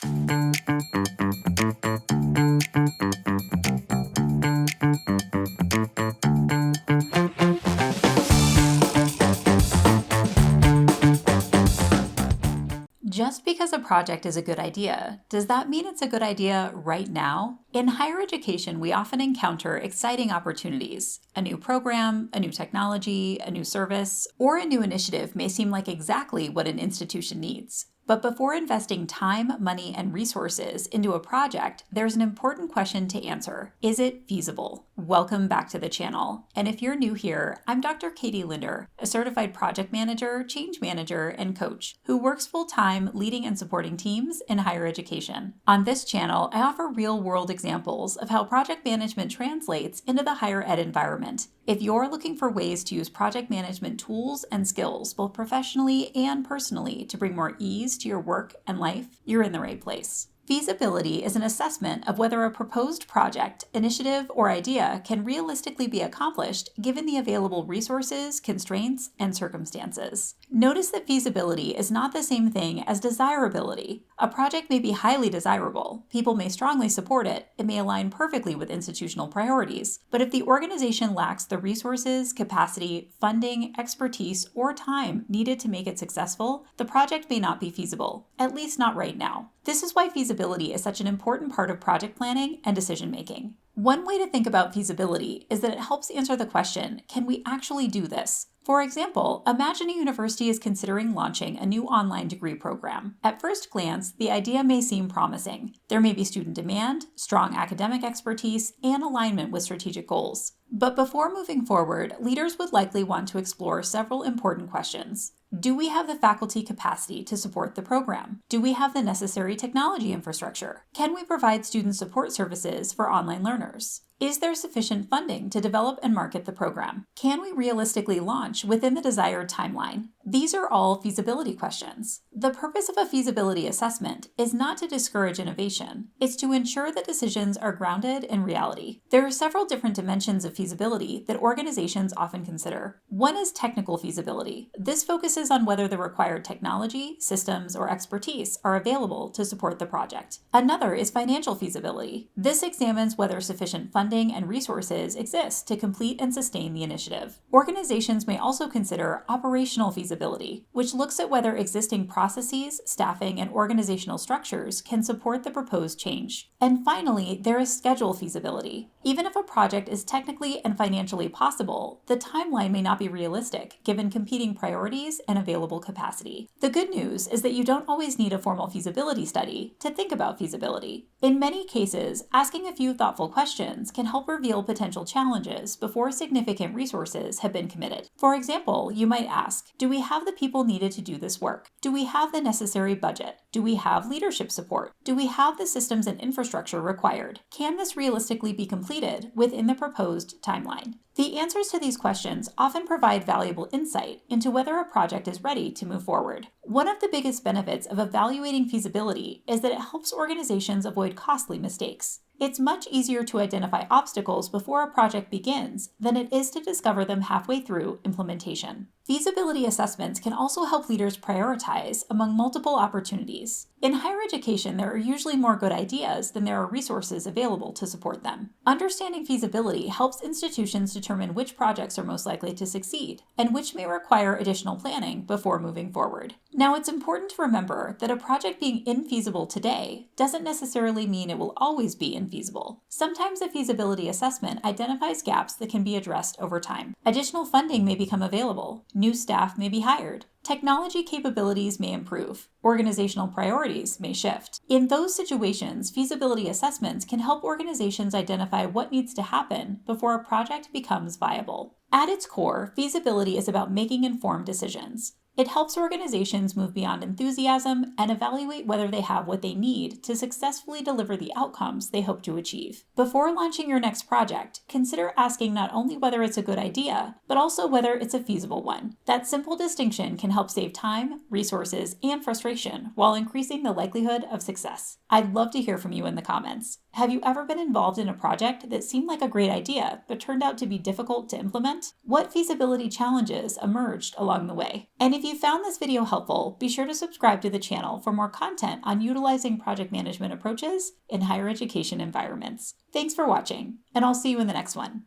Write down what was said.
Just because a project is a good idea, does that mean it's a good idea right now? In higher education, we often encounter exciting opportunities. A new program, a new technology, a new service, or a new initiative may seem like exactly what an institution needs. But before investing time, money, and resources into a project, there's an important question to answer. Is it feasible? Welcome back to the channel. And if you're new here, I'm Dr. Katie Linder, a certified project manager, change manager, and coach who works full-time leading and supporting teams in higher education. On this channel, I offer real-world examples of how project management translates into the higher ed environment. If you're looking for ways to use project management tools and skills, both professionally and personally, to bring more ease to your work and life, you're in the right place. Feasibility is an assessment of whether a proposed project, initiative, or idea can realistically be accomplished given the available resources, constraints, and circumstances. Notice that feasibility is not the same thing as desirability. A project may be highly desirable, people may strongly support it, it may align perfectly with institutional priorities, but if the organization lacks the resources, capacity, funding, expertise, or time needed to make it successful, the project may not be feasible, at least not right now. This is why feasibility is such an important part of project planning and decision-making. One way to think about feasibility is that it helps answer the question, can we actually do this? For example, imagine a university is considering launching a new online degree program. At first glance, the idea may seem promising. There may be student demand, strong academic expertise, and alignment with strategic goals. But before moving forward, leaders would likely want to explore several important questions. Do we have the faculty capacity to support the program? Do we have the necessary technology infrastructure? Can we provide student support services for online learners? Is there sufficient funding to develop and market the program? Can we realistically launch within the desired timeline? These are all feasibility questions. The purpose of a feasibility assessment is not to discourage innovation. It's to ensure that decisions are grounded in reality. There are several different dimensions of feasibility that organizations often consider. One is technical feasibility. This focuses on whether the required technology, systems, or expertise are available to support the project. Another is financial feasibility. This examines whether sufficient funding and resources exist to complete and sustain the initiative. Organizations may also consider operational feasibility, which looks at whether existing processes, staffing, and organizational structures can support the proposed change. And finally, there is schedule feasibility. Even if a project is technically and financially possible, the timeline may not be realistic given competing priorities and available capacity. The good news is that you don't always need a formal feasibility study to think about feasibility. In many cases, asking a few thoughtful questions can help reveal potential challenges before significant resources have been committed. For example, you might ask, do we have the people needed to do this work? Do we have the necessary budget? Do we have leadership support? Do we have the systems and infrastructure required? Can this realistically be completed within the proposed timeline? The answers to these questions often provide valuable insight into whether a project is ready to move forward. One of the biggest benefits of evaluating feasibility is that it helps organizations avoid costly mistakes. It's much easier to identify obstacles before a project begins than it is to discover them halfway through implementation. Feasibility assessments can also help leaders prioritize among multiple opportunities. In higher education, there are usually more good ideas than there are resources available to support them. Understanding feasibility helps institutions determine which projects are most likely to succeed and which may require additional planning before moving forward. Now, it's important to remember that a project being infeasible today doesn't necessarily mean it will always be infeasible. Sometimes a feasibility assessment identifies gaps that can be addressed over time. Additional funding may become available. New staff may be hired. Technology capabilities may improve. Organizational priorities may shift. In those situations, feasibility assessments can help organizations identify what needs to happen before a project becomes viable. At its core, feasibility is about making informed decisions. It helps organizations move beyond enthusiasm and evaluate whether they have what they need to successfully deliver the outcomes they hope to achieve. Before launching your next project, consider asking not only whether it's a good idea, but also whether it's a feasible one. That simple distinction can help save time, resources, and frustration while increasing the likelihood of success. I'd love to hear from you in the comments. Have you ever been involved in a project that seemed like a great idea, but turned out to be difficult to implement? What feasibility challenges emerged along the way? And if If you found this video helpful, be sure to subscribe to the channel for more content on utilizing project management approaches in higher education environments. Thanks for watching, and I'll see you in the next one.